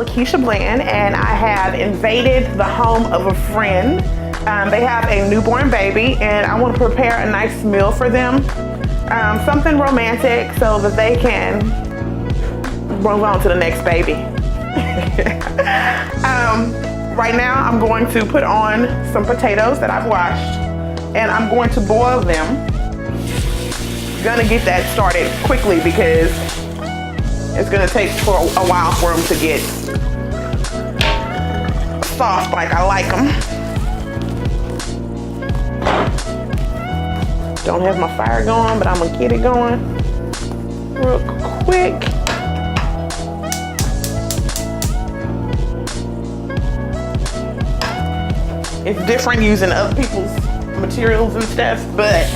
Kesha Bland, and I have invaded the home of a friend. They have a newborn baby, and I want to prepare a nice meal for them. Something romantic so that they can move on to the next baby. Right now, I'm going to put on some potatoes that I've washed, and I'm going to boil them. Gonna get that started quickly because it's gonna take for a while for them to get soft like I like them. Don't have my fire going, but I'm gonna get it going real quick. It's different using other people's materials and stuff, but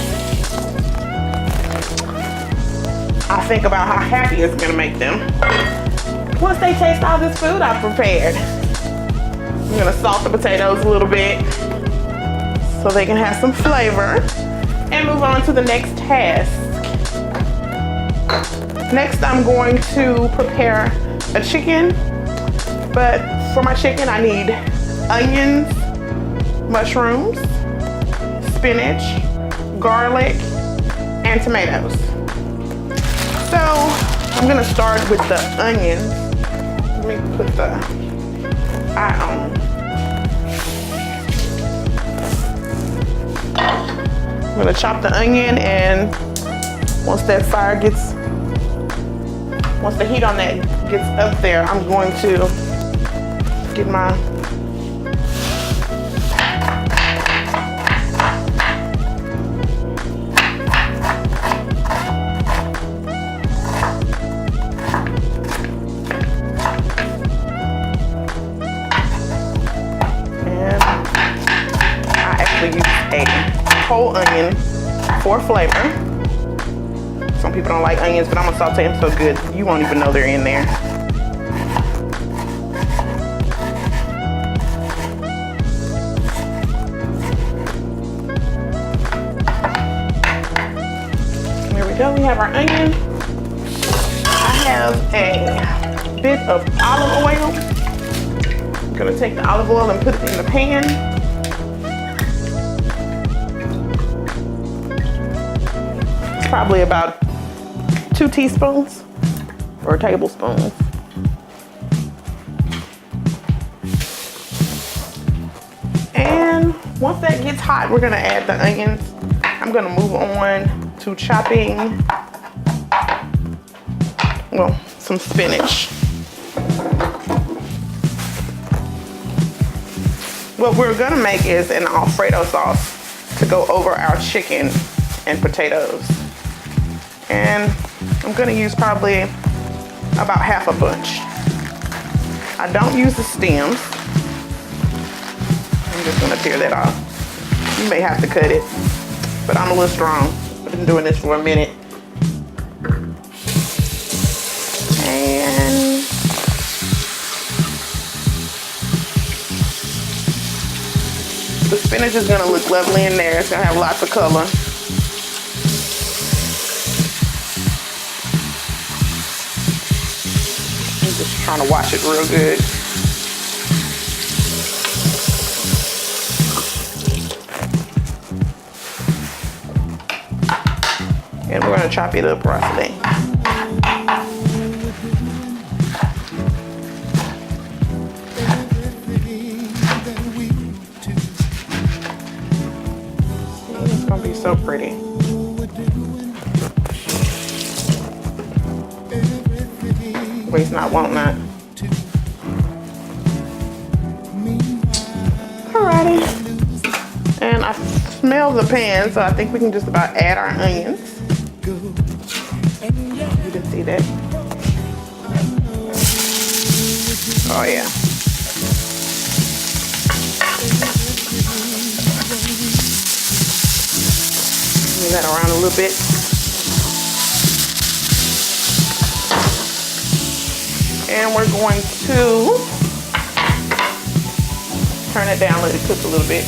I think about how happy it's gonna make them once they taste all this food I've prepared. I'm gonna salt the potatoes a little bit so they can have some flavor and move on to the next task. Next, I'm going to prepare a chicken, but for my chicken, I need onions, mushrooms, spinach, garlic, and tomatoes. So I'm gonna start with the onions. Let me put the eye on. I'm gonna chop the onion, and once the heat on that gets up there, I'm going to get my whole onion for flavor. Some people don't like onions, but I'm gonna saute them so good you won't even know they're in there. There we go, we have our onion. I have a bit of olive oil. I'm gonna take the olive oil and put it in the pan. Probably about 2 teaspoons or tablespoons. And once that gets hot, we're gonna add the onions. I'm gonna move on to chopping, well, some spinach. What we're gonna make is an alfredo sauce to go over our chicken and potatoes. And I'm gonna use probably about half a bunch. I don't use the stems. I'm just gonna tear that off. You may have to cut it, but I'm a little strong. I've been doing this for a minute. And the spinach is gonna look lovely in there. It's gonna have lots of color. Just trying to wash it real good. And we're gonna chop it up roughly. It's gonna be so pretty. Waste not, want not. Alrighty. And I smell the pan, so I think we can just about add our onions. You can see that. Oh yeah. Move that around a little bit. And we're going to turn it down, let it cook a little bit,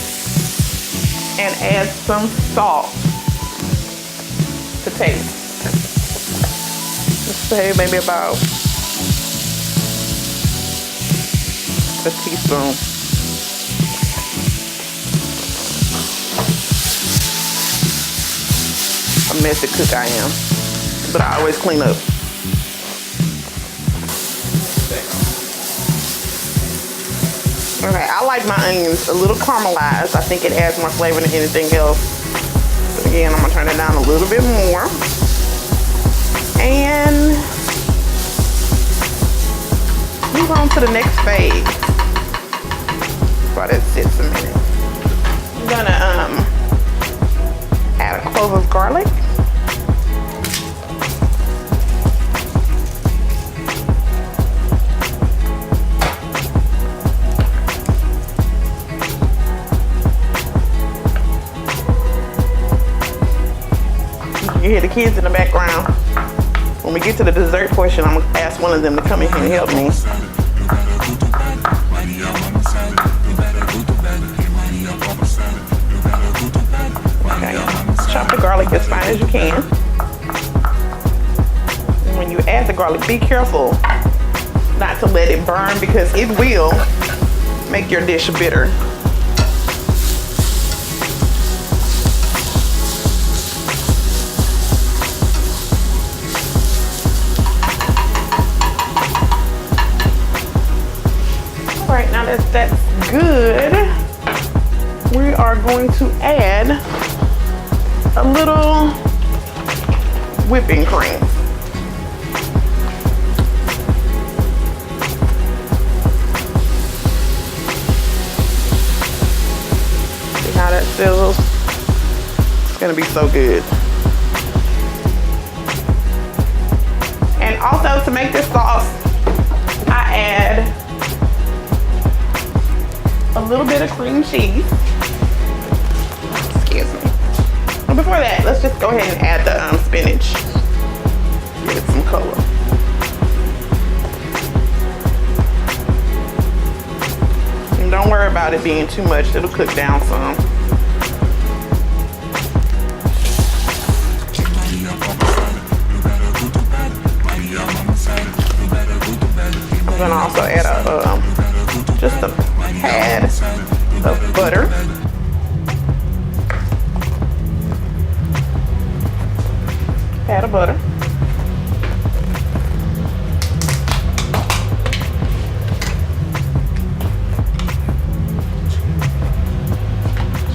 and add some salt to taste. 'Let's say maybe about 1 teaspoon. a teaspoon. A messy cook I am, but I always clean up. Okay, I like my onions a little caramelized. I think it adds more flavor than anything else. But again, I'm gonna turn it down a little bit more. And move on to the next phase. While that sits a minute. I'm gonna add a clove of garlic. You hear the kids in the background. When we get to the dessert portion, I'm gonna ask one of them to come in here and help me. Okay. Chop the garlic as fine as you can. And when you add the garlic, be careful not to let it burn because it will make your dish bitter. Right, now that that's good, we are going to add a little whipping cream. See how that sizzles? It's gonna be so good. And also to make this sauce, I add a little bit of cream cheese. Excuse me. But before that, let's just go ahead and add the spinach. Give it some color. And don't worry about it being too much. It'll cook down some. I'm gonna also add just a tad of butter. Pat of butter.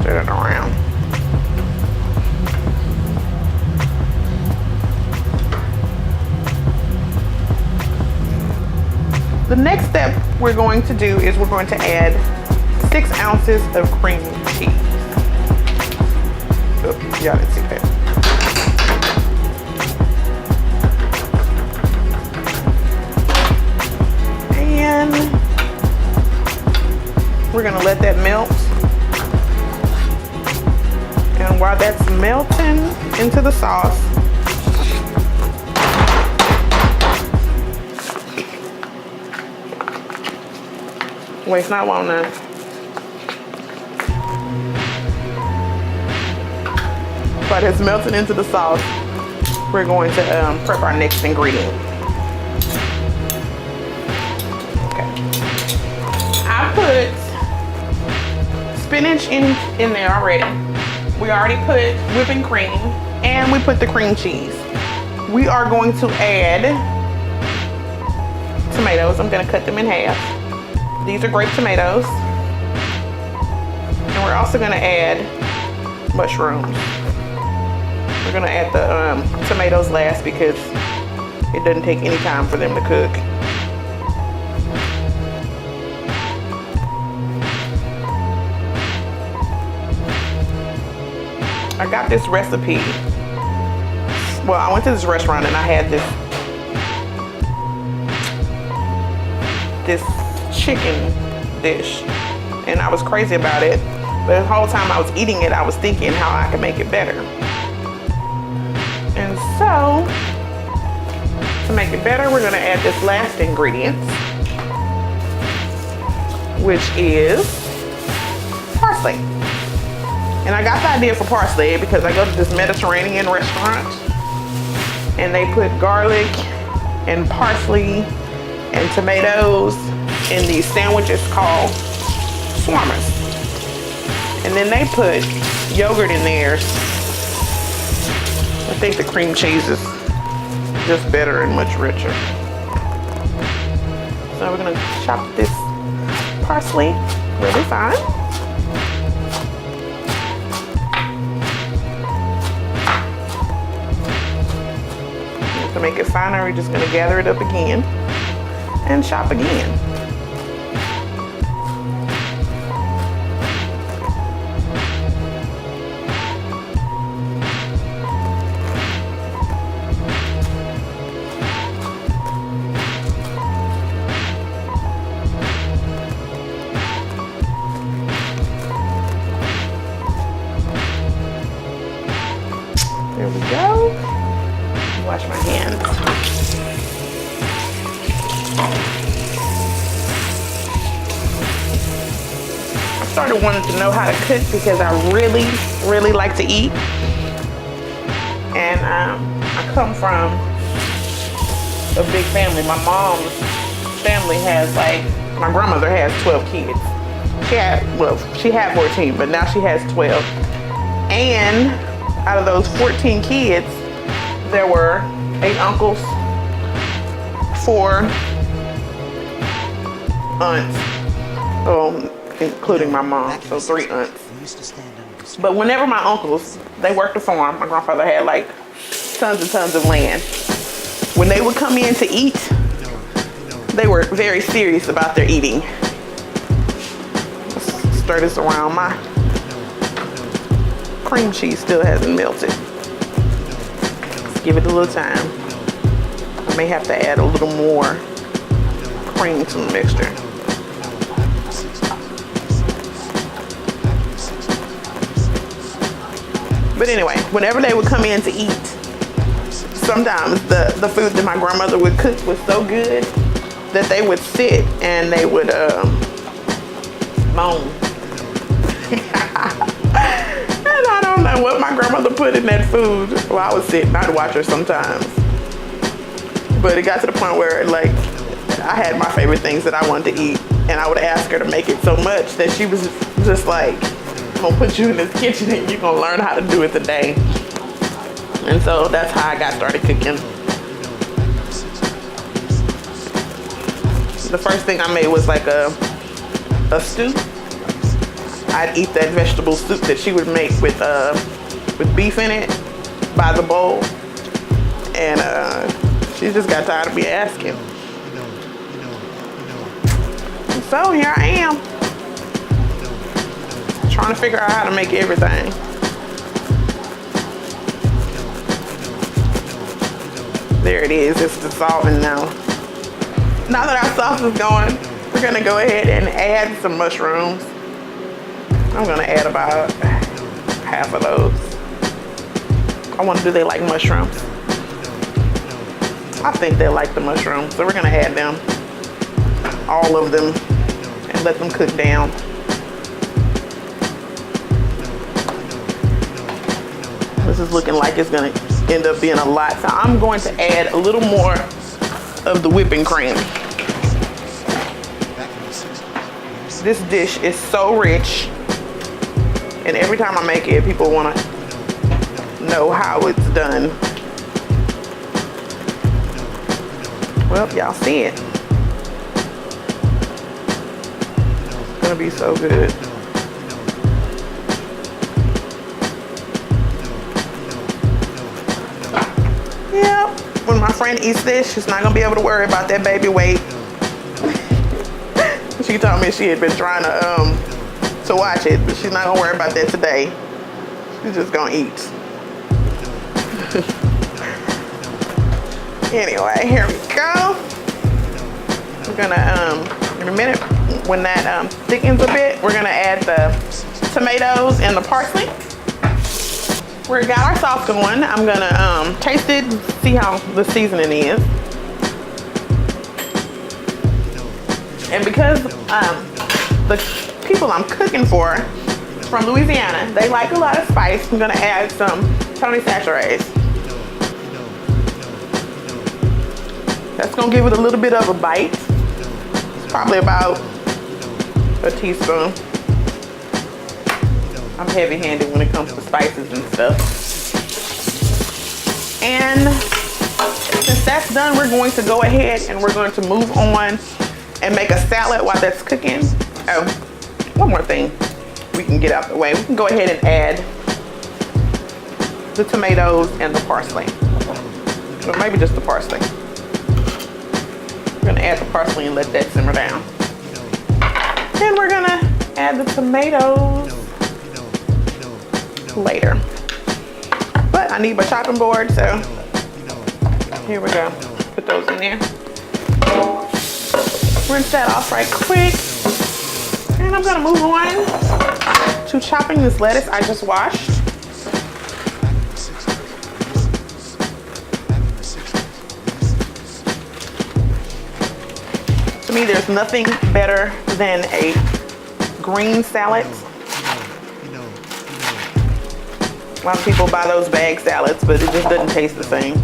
Stir it around. The next step we're going to do is we're going to add 6 ounces of cream cheese. Oh, y'all didn't see that. And we're gonna let that melt. And while that's melting into the sauce, waste not long now. While it's melting into the sauce, we're going to prep our next ingredient. Okay. I put spinach in there already. We already put whipping cream and we put the cream cheese. We are going to add tomatoes. I'm gonna cut them in half. These are grape tomatoes. And we're also gonna add mushrooms. We're gonna add the tomatoes last because it doesn't take any time for them to cook. I got this recipe. Well, I went to this restaurant and I had this chicken dish and I was crazy about it. But the whole time I was eating it, I was thinking how I could make it better. And so, to make it better, we're gonna add this last ingredient, which is parsley. And I got the idea for parsley because I go to this Mediterranean restaurant and they put garlic and parsley and tomatoes, in these sandwiches called swarmers. And then they put yogurt in theirs. I think the cream cheese is just better and much richer. So we're gonna chop this parsley really fine. To make it finer, we're just gonna gather it up again and chop again. There we go. Wash my hands. I started wanting to know how to cook because I really like to eat. And I come from a big family. My mom's family has my grandmother has 12 kids. She had 14, but now she has 12. And out of those 14 kids, there were 8 uncles, 4 aunts, including my mom, so 3 aunts. But whenever my uncles, they worked the farm, my grandfather had tons and tons of land. When they would come in to eat, they were very serious about their eating. Let's stir this around. My cream cheese still hasn't melted. Let's give it a little time. I may have to add a little more cream to the mixture. But anyway, whenever they would come in to eat, sometimes the food that my grandmother would cook was so good that they would sit and they would moan. And I don't know what my grandmother put in that food. Well, I would sit and I'd watch her sometimes. But it got to the point where I had my favorite things that I wanted to eat, and I would ask her to make it so much that she was just like, I'm gonna put you in this kitchen and you're gonna learn how to do it today. And so that's how I got started cooking. The first thing I made was a stew. I'd eat that vegetable soup that she would make with beef in it by the bowl. And she just got tired of me asking. And so here I am, trying to figure out how to make everything. There it is, it's dissolving now. Now that our sauce is going, we're gonna go ahead and add some mushrooms. I'm gonna add about half of those. I wonder, do they like mushrooms? I think they like the mushrooms, so we're gonna add them, all of them, and let them cook down. This is looking like it's gonna end up being a lot, so I'm going to add a little more of the whipping cream. This dish is so rich, and every time I make it, people want to know how it's done. Well, y'all see it. It's gonna be so good. Yeah, when my friend eats this, she's not gonna be able to worry about that baby weight. She told me she had been trying to watch it, but she's not gonna worry about that today. She's just gonna eat. Anyway, here we go. We're gonna, in a minute, when that thickens a bit, we're gonna add the tomatoes and the parsley. We got our sauce going. I'm gonna taste it, see how the seasoning is. And because the people I'm cooking for from Louisiana, they like a lot of spice, I'm gonna add some Tony Chachere's. That's gonna give it a little bit of a bite. Probably about a teaspoon. I'm heavy-handed when it comes to spices and stuff. And since that's done, we're going to go ahead and we're going to move on and make a salad while that's cooking. Oh, one more thing we can get out the way. We can go ahead and add the tomatoes and the parsley. Or maybe just the parsley. We're gonna add the parsley and let that simmer down. Then we're gonna add the tomatoes later. But I need my chopping board, so here we go. Put those in there. Rinse that off right quick. And I'm gonna move on to chopping this lettuce I just washed. To me, there's nothing better than a green salad. A lot of people buy those bag salads, but it just doesn't taste the same.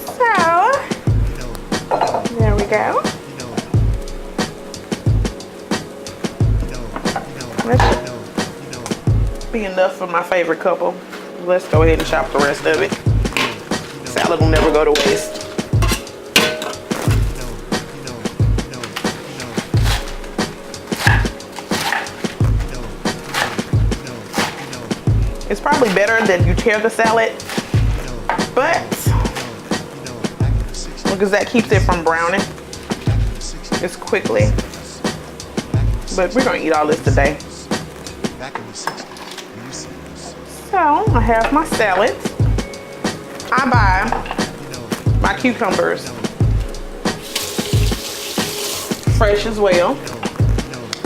So, there we go. That should be enough for my favorite couple. Let's go ahead and chop the rest of it. Salad will never go to waste. It's probably better that you tear the salad, but because that keeps it from browning as quickly. But we're gonna eat all this today. So I have my salad. I buy my cucumbers fresh as well.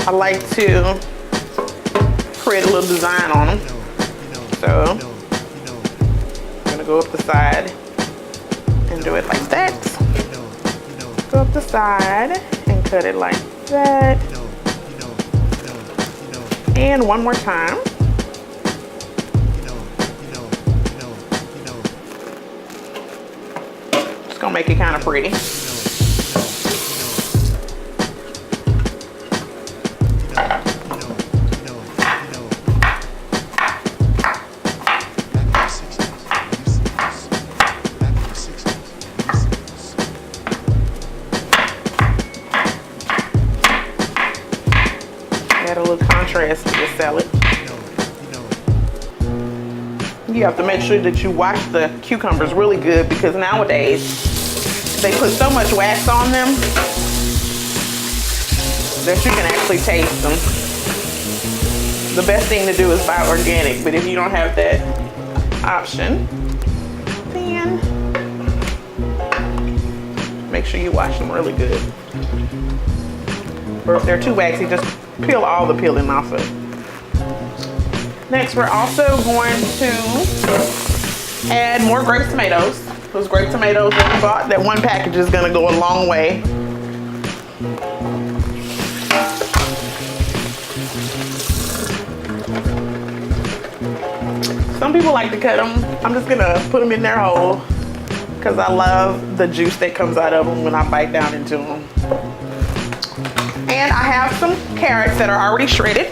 I like to create a little design on them. So I'm gonna go up the side and do it like that. Go up the side and cut it like that. And one more time. Just gonna make it kind of pretty. Add a little contrast to the salad. You have to make sure that you wash the cucumbers really good because nowadays they put so much wax on them that you can actually taste them. The best thing to do is buy organic, but if you don't have that option, then make sure you wash them really good. Or if they're too waxy, just peel all the peeling off of it. Next, we're also going to add more grape tomatoes. Those grape tomatoes that we bought, that one package is gonna go a long way. Some people like to cut them. I'm just gonna put them in there whole because I love the juice that comes out of them when I bite down into them. And I have some carrots that are already shredded.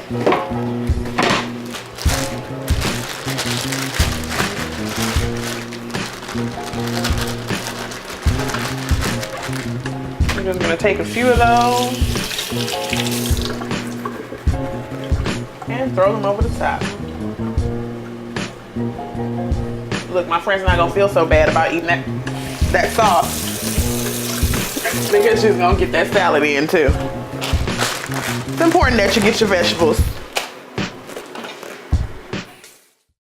I'm just gonna take a few of those and throw them over the top. Look, my friend's not gonna feel so bad about eating that sauce because she's gonna get that salad in too. It's important that you get your vegetables.